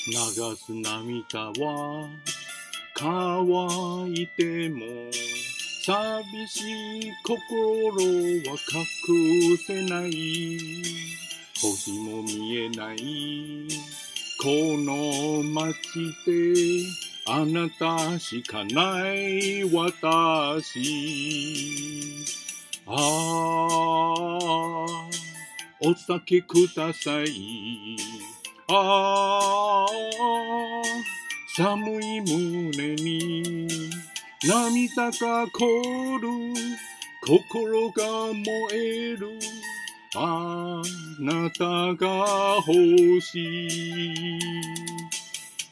流す涙は乾いても寂しい心は隠せない。星も見えないこの街であなたしかない私。ああ、お酒ください。ああ、寒い胸に涙が凍る、心が燃える。あなたが欲しい。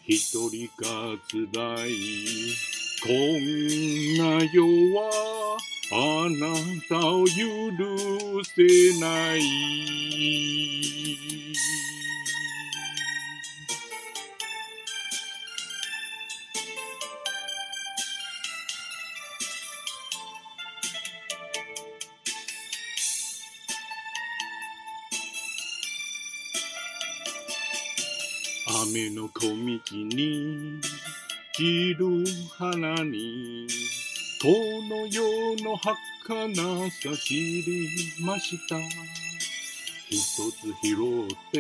一人が辛いこんな世はあなたを許せない。雨の小道に散る花にこの世の儚さ知りました。一つ拾って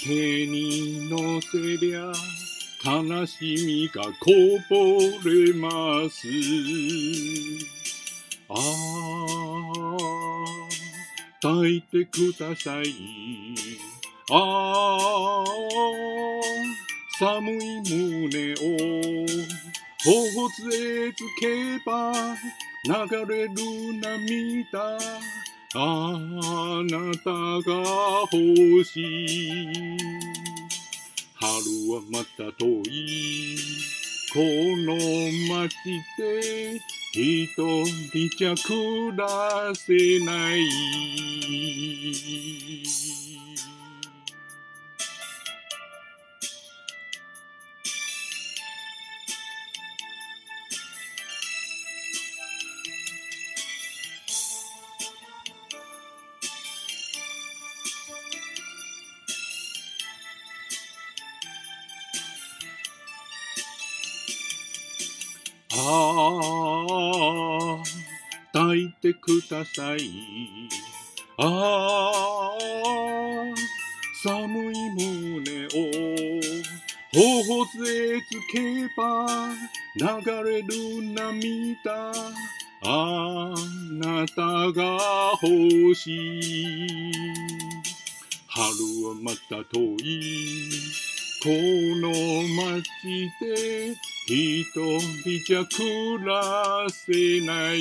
手に乗せりゃ悲しみがこぼれます。ああ、抱いてください。ああ、寒い胸を頬杖つけば流れる涙。あなたが欲しい。春はまた遠いこの街で一人じゃ暮らせない。ああ、抱いてください。ああ、寒い胸を頬杖つけば流れる涙。あなたが欲しい。春はまた遠いこの街で一人じゃ暮らせない。